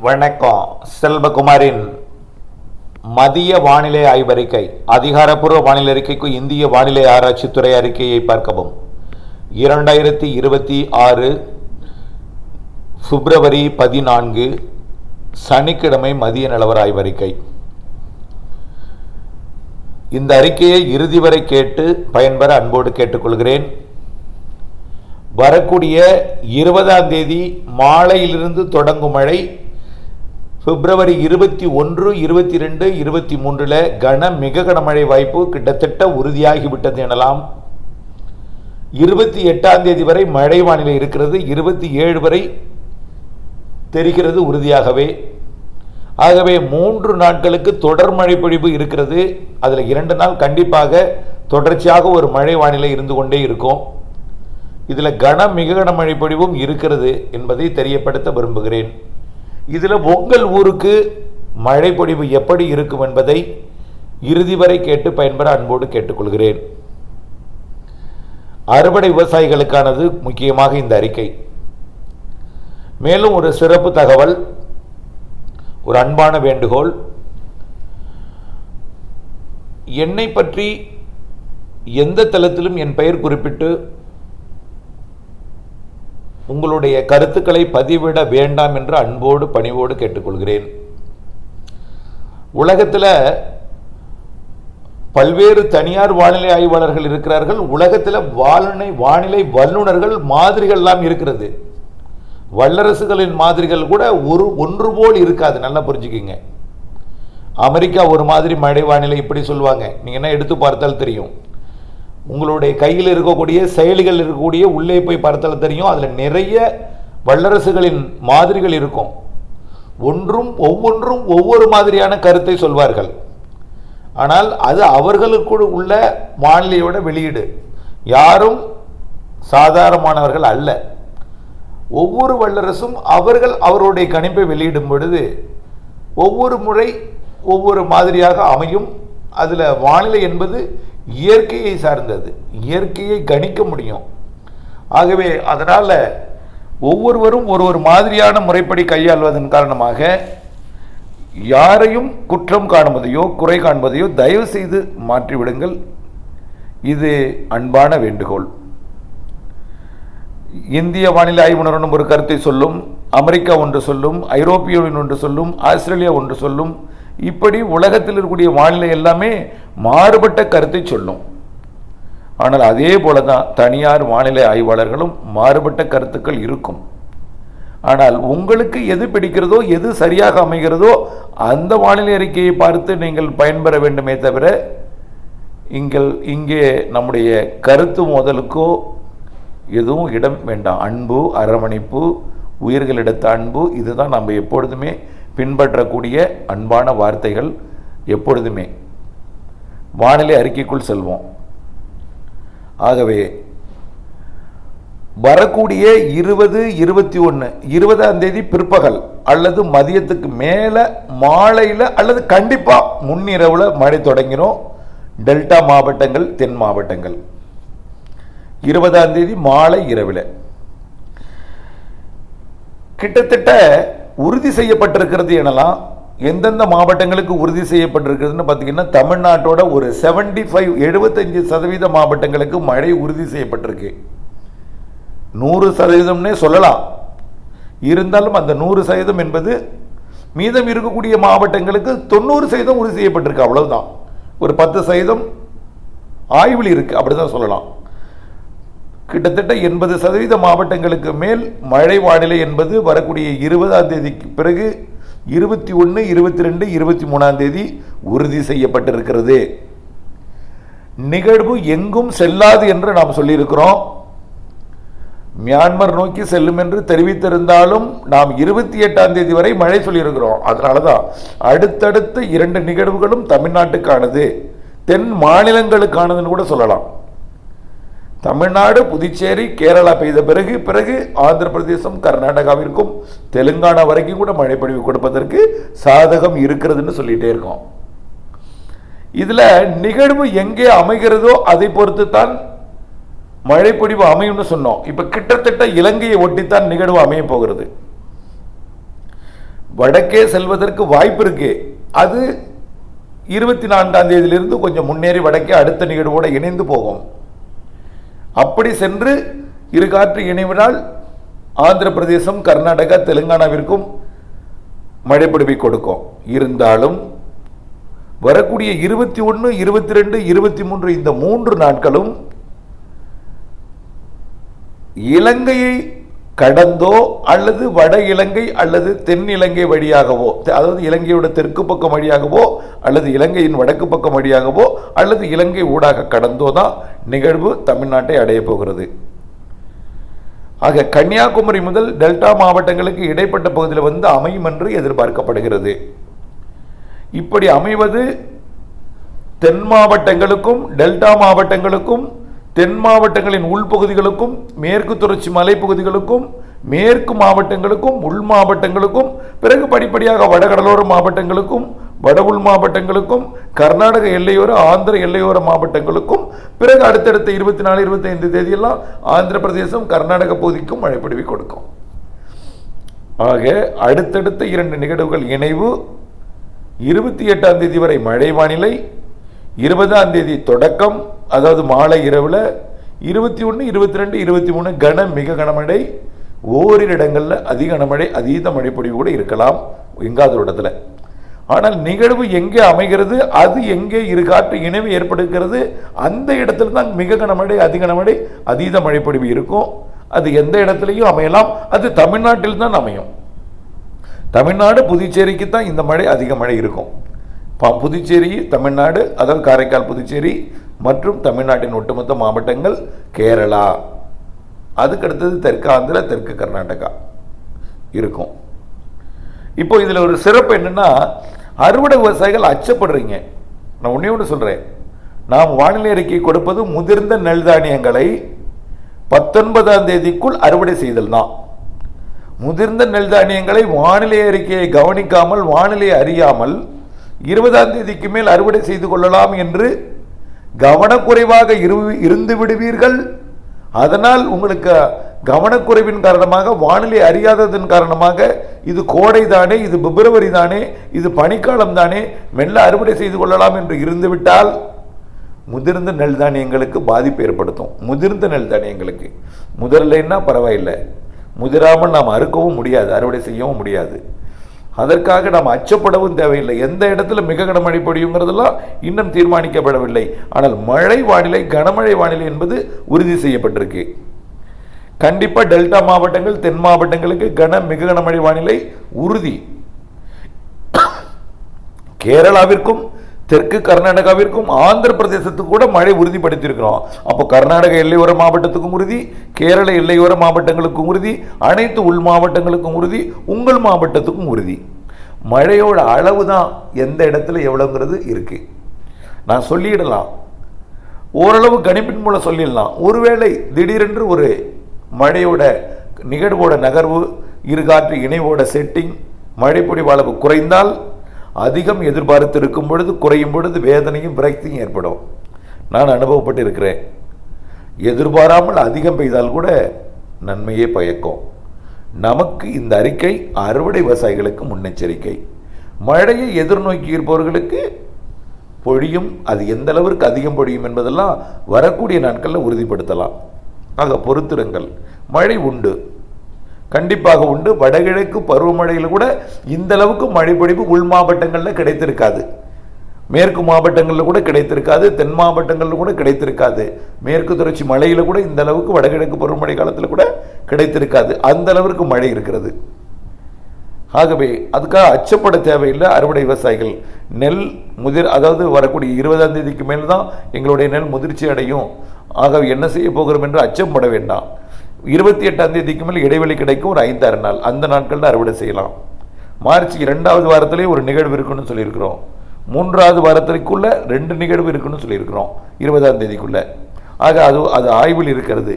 வணக்கம். செல்வகுமாரின் மதிய வானிலை ஆய்வறிக்கை. அதிகாரப்பூர்வ வானிலை அறிக்கைக்கு இந்திய வானிலை ஆராய்ச்சித்துறை அறிக்கையை பார்க்கவும். 2026 பிப்ரவரி 14 சனிக்கிழமை மதிய நிலவர ஆய்வறிக்கை. இந்த அறிக்கையை இறுதி வரை கேட்டு பயன்பெற அன்போடு கேட்டுக்கொள்கிறேன். வரக்கூடிய 20ஆம் தேதி மாலையிலிருந்து தொடங்கும் மழை பிப்ரவரி 21, 22, 23 கன மிக கனமழை வாய்ப்பு கிட்டத்தட்ட உறுதியாகிவிட்டது எனலாம். 28ஆம் தேதி வரை மழை வானிலை இருக்கிறது. 27 வரை தெரிகிறது உறுதியாகவே. ஆகவே 3 நாட்களுக்கு தொடர் மழை பொழிவு இருக்கிறது. அதில் 2 நாள் கண்டிப்பாக தொடர்ச்சியாக ஒரு மழை வானிலை இருந்து கொண்டே இருக்கும். இதில் மிக கனமழை பொழிவும் இருக்கிறது என்பதை தெரியப்படுத்த விரும்புகிறேன். இதில் உங்கள் ஊருக்கு மழை பொழிவு எப்படி இருக்கும் என்பதை இறுதி வரை கேட்டு பயன்பெற அன்போடு கேட்டுக்கொள்கிறேன். அறுவடை விவசாயிகளுக்கானது முக்கியமாக இந்த அறிக்கை. மேலும் ஒரு சிறப்பு தகவல், ஒரு அன்பான வேண்டுகோள். என்னை பற்றி எந்த தளத்திலும் என் பெயர் குறிப்பிட்டு உங்களுடைய கருத்துக்களை பதிவிட வேண்டாம் என்று அன்போடு பணிவோடு கேட்டுக்கொள்கிறேன். உலகத்தில் பல்வேறு தனியார் வானிலை ஆய்வாளர்கள் இருக்கிறார்கள். உலகத்தில் வானிலை வல்லுநர்கள் மாதிரிகள்லாம் இருக்கிறது. வல்லரசுகளின் மாதிரிகள் கூட ஒன்று போல் இருக்காது. நல்லா புரிஞ்சுக்கிங்க. அமெரிக்கா ஒரு மாதிரி மழை வானிலை இப்படி சொல்லுவாங்க. நீங்கள் என்ன எடுத்து பார்த்தால் தெரியும். உங்களுடைய கையில் இருக்கக்கூடிய செயலிகள் இருக்கக்கூடிய உள்ளே போய் பார்த்தால் தெரியும். அதில் நிறைய வல்லரசுகளின் மாதிரிகள் இருக்கும். ஒவ்வொன்றும் ஒவ்வொரு மாதிரியான கருத்தை சொல்வார்கள். ஆனால் அது அவர்களுக்கு உள்ள வானிலையோட வெளியீடு. யாரும் சாதாரணமானவர்கள் அல்ல. ஒவ்வொரு வல்லரசும் அவருடைய கணிப்பை வெளியிடும் பொழுது ஒவ்வொரு முறை ஒவ்வொரு மாதிரியாக அமையும். அதில் வானிலை என்பது இயற்கையை சார்ந்தது. இயற்கையை கணிக்க முடியும். ஆகவே அதனால் ஒவ்வொருவரும் ஒரு மாதிரியான முறைப்படி கையாள்வதன் காரணமாக யாரையும் குற்றம் காணுவதையோ குறை காண்பதையோ தயவு செய்து மாற்றிவிடுங்கள். இது அன்பான வேண்டுகோள். இந்திய வானிலை ஆய்வு நிறுவனம் ஒரு கருத்தை சொல்லும், அமெரிக்கா ஒன்று சொல்லும், ஐரோப்பிய யூனியன் ஒன்று சொல்லும், ஆஸ்திரேலியா ஒன்று சொல்லும். இப்படி உலகத்தில் இருக்கக்கூடிய வானிலை எல்லாமே மாறுபட்ட கருத்தை சொல்லும். ஆனால் அதே போல தான் தனியார் வானிலை ஆய்வாளர்களும் மாறுபட்ட கருத்துக்கள் இருக்கும். ஆனால் உங்களுக்கு எது பிடிக்கிறதோ எது சரியாக அமைகிறதோ அந்த வானிலை அறிக்கையை பார்த்து நீங்கள் பயன்பெற வேண்டுமே தவிர இங்கே நம்முடைய கருத்து மோதலுக்கோ எதுவும் இடம் வேண்டாம். அன்பு, அரவணைப்பு, உயிர்களிடத்த அன்பு, இதுதான் நம்ம எப்பொழுதுமே பின்பற்றக்கூடிய அன்பான வார்த்தைகள். எப்பொழுதுமே வானிலை அறிக்கைக்குள் செல்வோம். ஆகவே வரக்கூடிய 20, 21, 20ஆம் தேதி பிற்பகல் அல்லது மதியத்துக்கு மேலே மாலையில் அல்லது கண்டிப்பாக முன்னிரவில் மழை தொடங்கிடும். டெல்டா மாவட்டங்கள், தென் மாவட்டங்கள் 20ஆம் தேதி மாலை இரவில் கிட்டத்தட்ட உறுதி செய்யப்பட்டிருக்கிறது எனலாம். எந்தெந்த மாவட்டங்களுக்கு உறுதி செய்யப்பட்டிருக்கிறதுன்னு பார்த்தீங்கன்னா, தமிழ்நாட்டோட ஒரு 75% மாவட்டங்களுக்கு மழை உறுதி செய்யப்பட்டிருக்கு. 100% சொல்லலாம். இருந்தாலும் அந்த 100% என்பது மீதம் இருக்கக்கூடிய மாவட்டங்களுக்கு 90% உறுதி செய்யப்பட்டிருக்கு. அவ்வளவுதான். ஒரு 10% ஆய்வில் இருக்கு, அப்படிதான் சொல்லலாம். கிட்டத்தட்ட 80% மாவட்டங்களுக்கு மேல் மழை வானிலை என்பது வரக்கூடிய 20ஆம் தேதிக்கு பிறகு 21, 22, 23ஆம் தேதி உறுதி செய்யப்பட்டிருக்கிறது. நிகழ்வு எங்கும் செல்லாது என்று நாம் சொல்லியிருக்கிறோம். மியான்மர் நோக்கி செல்லும் என்று தெரிவித்திருந்தாலும் நாம் 28ஆம் தேதி வரை மழை சொல்லியிருக்கிறோம். அதனாலதான் அடுத்தடுத்த 2 நிகழ்வுகளும் தமிழ்நாட்டுக்கானது, தென் மாநிலங்களுக்கானதுன்னு கூட சொல்லலாம். தமிழ்நாடு, புதுச்சேரி, கேரளா பெய்த பிறகு ஆந்திர பிரதேசம், கர்நாடகாவிற்கும் தெலுங்கானா வரைக்கும் கூட மழை பொழிவு கொடுப்பதற்கு சாதகம் இருக்கிறதுன்னு சொல்லிட்டே இருக்கோம். இதுல நிகழ்வு எங்கே அமைகிறதோ அதை பொறுத்து தான் மழை பொழிவு அமையும்னு சொன்னோம். இப்ப கிட்டத்தட்ட இலங்கையை ஒட்டித்தான் நிகழ்வு அமைய போகிறது. வடக்கே செல்வதற்கு வாய்ப்பு இருக்கு. அது 24ஆம் தேதியிலிருந்து கொஞ்சம் முன்னேறி வடக்கே அடுத்த நிகழ்வோடு இணைந்து போகும். அப்படி சென்று இரு காற்று இணைவினால் ஆந்திர பிரதேசம், கர்நாடகா, தெலுங்கானாவிற்கும் மழைப்பொழிவை கொடுக்கும். இருந்தாலும் வரக்கூடிய 21, 22, 23 இந்த 3 நாட்களும் இலங்கையை கடந்தோ அல்லது வட இலங்கை அல்லது தென் இலங்கை வழியாகவோ, அதாவது இலங்கையோட தெற்கு பக்கம் வழியாகவோ அல்லது இலங்கையின் வடக்கு பக்கம் வழியாகவோ அல்லது இலங்கை ஊடாக கடந்தோ தான் நிகழ்வு தமிழ்நாட்டை அடைய போகிறது. ஆக கன்னியாகுமரி முதல் டெல்டா மாவட்டங்களுக்கு இடைப்பட்ட பகுதியில் அமையும் என்று எதிர்பார்க்கப்படுகிறது. இப்படி அமைவது தென் மாவட்டங்களுக்கும் டெல்டா மாவட்டங்களுக்கும் தென் மாவட்டங்களின் உள்பகுதிகளுக்கும் மேற்கு தொடர்ச்சி மலைப்பகுதிகளுக்கும் மேற்கு மாவட்டங்களுக்கும் உள் மாவட்டங்களுக்கும் பிறகு படிப்படியாக வடகடலோர மாவட்டங்களுக்கும் வட உள் மாவட்டங்களுக்கும் கர்நாடக எல்லையோர ஆந்திர எல்லையோர மாவட்டங்களுக்கும் பிறகு அடுத்தடுத்த 24, 25 தேதியெல்லாம் ஆந்திர பிரதேசம் கர்நாடக பகுதிக்கும் மழைப்பொழிவை கொடுக்கும். ஆக அடுத்தடுத்த 2 நிகழ்வுகள் இணைவு. 28ஆம் தேதி வரை மழை வானிலை, 20ஆம் தேதி தொடக்கம், அதாவது மாலை இரவில் 21, 22, 23 கன மிக கனமழை, ஓரிரு இடங்களில் அதிக கனமழை, அதீத மழைப்பொழிவு கூட இருக்கலாம் எங்காவது இடத்துல. ஆனால் நிகழ்வு எங்கே அமைகிறது, அது எங்கே இரு காற்று இணைவு ஏற்படுகிறது, அந்த இடத்துல தான் மிக கனமழை, அதிக கனமழை, அதீத மழைப்பொழிவு இருக்கும். அது எந்த இடத்துலையும் அமையலாம். அது தமிழ்நாட்டில் தான் அமையும். தமிழ்நாடு புதுச்சேரிக்கு தான் இந்த மழை அதிக மழை இருக்கும். புதுச்சேரி தமிழ்நாடு, அதாவது காரைக்கால் புதுச்சேரி மற்றும் தமிழ்நாட்டின் ஒட்டுமொத்த மாவட்டங்கள், கேரளா, அதுக்கடுத்தது தெற்கு ஆந்திரா, தெற்கு கர்நாடகா இருக்கும். இப்போ இதில் ஒரு சிறப்பு என்னன்னா, அறுவடை விவசாயிகள் அச்சப்படுறீங்க. நான் ஒன்றே ஒன்று சொல்கிறேன், நாம் வானிலை அறிக்கை கொடுப்பது முதிர்ந்த நெல் தானியங்களை 19ஆம் தேதிக்குள் அறுவடை செய்தல் தான். முதிர்ந்த நெல் தானியங்களை வானிலை அறிக்கையை கவனிக்காமல், வானிலை அறியாமல் 20ஆம் தேதிக்கு மேல் அறுவடை செய்து கொள்ளலாம் என்று கவனக்குறைவாக இருந்து விடுவீர்கள். அதனால் உங்களுக்கு கவனக்குறைவின் காரணமாக, வானிலை அறியாததன் காரணமாக, இது கோடை தானே, இது பிப்ரவரி தானே, இது பனிக்காலம் தானே, மெல்ல அறுவடை செய்து கொள்ளலாம் என்று இருந்துவிட்டால் முதிர்ந்த நெல் தானியங்களுக்கு பாதிப்பு ஏற்படுத்தும். முதிர்ந்த நெல் தானியங்களுக்கு முதிரலைன்னா பரவாயில்லை, முதிராமல் நாம் அறுக்கவும் முடியாது, அறுவடை செய்யவும் முடியாது. அதற்காக நாம் அச்சப்படவும் தேவையில்லை. எந்த இடத்துல மிக கனமழை பொழியுங்கிறதெல்லாம் இன்னும் தீர்மானிக்கப்படவில்லை. ஆனால் மழை வானிலை, கனமழை வானிலை என்பது உறுதி செய்யப்பட்டிருக்கு. கண்டிப்பாக டெல்டா மாவட்டங்கள், தென் மாவட்டங்களுக்கு மிக கனமழை வானிலை உறுதி. கேரளாவிற்கும் தெற்கு கர்நாடகாவிற்கும் ஆந்திர பிரதேசத்துக்கு கூட மழை உறுதிப்படுத்தியிருக்கிறோம். அப்போ கர்நாடக எல்லையோர மாவட்டத்துக்கும் உறுதி, கேரள எல்லையோர மாவட்டங்களுக்கும் உறுதி, அனைத்து உள் மாவட்டங்களுக்கும் உறுதி, உங்கள் மாவட்டத்துக்கும் உறுதி. மழையோட அளவு தான் எந்த இடத்துல எவ்வளோங்கிறது இருக்கு. நான் சொல்லிடலாம், ஓரளவு கணிப்பின் மூலம் சொல்லிடலாம். ஒருவேளை திடீரென்று ஒரு மழையோட நிகழ்வோட நகர்வு, இருகாற்று இணைவோட செட்டிங், மழைப்பொழிவு அளவு குறைந்தால், அதிகம் எதிர்பார்த்து இருக்கும் பொழுது குறையும் பொழுது வேதனையும் விரக்தியும் ஏற்படும். நான் அனுபவப்பட்டு இருக்கிறேன். எதிர்பாராமல் அதிகம் பெய்தால் கூட நன்மையே பயக்கும். நமக்கு இந்த அறிக்கை அறுவடை விவசாயிகளுக்கு முன்னெச்சரிக்கை. மழையை எதிர்நோக்கி இருப்பவர்களுக்கு பொழியும், அது எந்த அளவிற்கு அதிகம் பொழியும் என்பதெல்லாம் வரக்கூடிய நாட்களில் உறுதிப்படுத்தலாம். ஆக பொறுத்திருங்கள். மழை உண்டு, கண்டிப்பாக உண்டு. வடகிழக்கு பருவமழையில் கூட இந்த அளவுக்கு மழைப்பொழிவு உள் மாவட்டங்களில் கிடைத்திருக்காது, மேற்கு மாவட்டங்களில் கூட கிடைத்திருக்காது, தென் மாவட்டங்களில் கூட கிடைத்திருக்காது, மேற்கு தொடர்ச்சி மலையில் கூட இந்த அளவுக்கு வடகிழக்கு பருவமழை காலத்தில் கூட கிடைத்திருக்காது. அந்த அளவிற்கு மழை இருக்கிறது. ஆகவே அதுக்காக அச்சப்பட தேவையில்லை. அறுவடை விவசாயிகள் நெல் அதாவது வரக்கூடிய 20ஆம் தேதிக்கு மேல் தான் எங்களுடைய நெல் முதிர்ச்சி அடையும், ஆகவே என்ன செய்ய போகிறோம் என்று அச்சப்பட வேண்டாம். 28ஆம் தேதிக்கு மேல் இடைவெளி கிடைக்கும், ஒரு 5-6 நாள், அந்த நாட்களில் அறுவடை செய்யலாம். மார்ச் 2வது வாரத்திலே ஒரு நிகழ்வு இருக்குன்னு சொல்லியிருக்கிறோம். 3வது வாரத்திற்குள்ள 2 நிகழ்வு இருக்குன்னு சொல்லியிருக்கிறோம் 20ஆம் தேதிக்குள்ள. ஆக அது ஆய்வில் இருக்கிறது.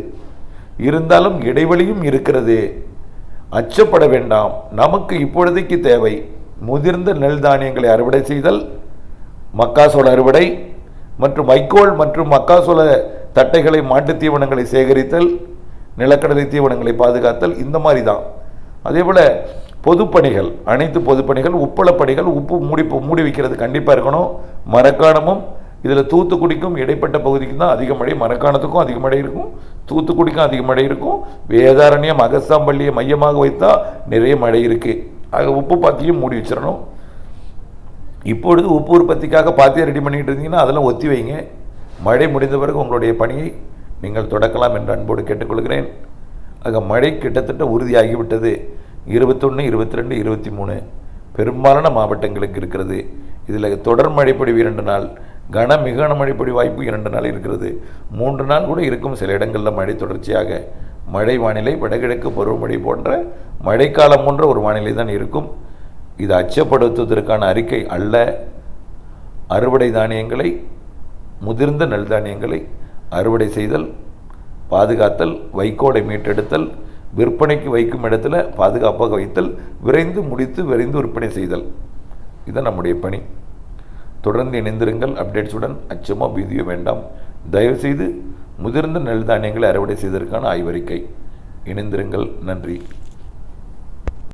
இருந்தாலும் இடைவெளியும் இருக்கிறது. அச்சப்பட வேண்டாம். நமக்கு இப்பொழுதைக்கு தேவை முதிர்ந்த நெல் தானியங்களை அறுவடை செய்தல், மக்காசோள அறுவடை மற்றும் வைக்கோல் மற்றும் மக்காசோள தட்டைகளை, மாட்டுத் தீவனங்களை சேகரித்தல், நிலக்கடலை தீவனங்களை பாதுகாத்தல், இந்த மாதிரி தான். அதே போல் பொதுப்பணிகள், அனைத்து பொதுப்பணிகள், உப்பளப்பணிகள், உப்பு மூடி வைக்கிறது கண்டிப்பாக இருக்கணும். மரக்காணமும் இதில் தூத்துக்குடிக்கும் இடைப்பட்ட பகுதிக்கு தான் அதிக மழை. மரக்காணத்துக்கும் அதிக மழை இருக்கும், தூத்துக்குடிக்கும் அதிக மழை இருக்கும். வேதாரண்யம் அகஸ்தாம்பள்ளியை மையமாக வைத்தா நிறைய மழை இருக்குது. ஆக உப்பு பாத்தியும் மூடி வச்சிடணும். இப்பொழுது உப்பு உற்பத்திக்காக பாத்தியை ரெடி பண்ணிட்டு இருந்தீங்கன்னா அதெல்லாம் ஒத்தி வைங்க. மழை முடிந்த பிறகு உங்களுடைய பணியை நீங்கள் தொடக்கலாம் என்று அன்போடு கேட்டுக்கொள்கிறேன். ஆக மழை கிட்டத்தட்ட உறுதியாகிவிட்டது. 21, 22, 23 பெரும்பாலான மாவட்டங்களுக்கு இருக்கிறது. இதில் தொடர் மழைப்பொழிவு 2 நாள், மிக கனமழைப்பொழி வாய்ப்பு 2 நாள் இருக்கிறது. 3 நாள் கூட இருக்கும். சில இடங்களில் மழை தொடர்ச்சியாக மழை வானிலை வடகிழக்கு பருவமழை போன்ற மழைக்காலம் போன்ற ஒரு வானிலை தான் இருக்கும். இது அச்சப்படுத்துவதற்கான அறிக்கை அல்ல. அறுவடை தானியங்களை, முதிர்ந்த நெல் தானியங்களை அறுவடை செய்தல், பாதுகாத்தல், வைக்கோலை மீட்டெடுத்தல், விற்பனைக்கு வைக்கும் இடத்துல பாதுகாப்பாக வைத்தல், விரைந்து முடித்து விரைந்து விற்பனை செய்தல், இதுதான் நம்முடைய பணி. தொடர்ந்து இணைந்திருங்கள். அப்டேட்ஸுடன் அச்சமோ பீதியோ வேண்டாம். தயவுசெய்து முதிர்ந்த நெல் தானியங்களை அறுவடை செய்வதற்கான ஆய்வறிக்கை இணைந்திருங்கள். நன்றி.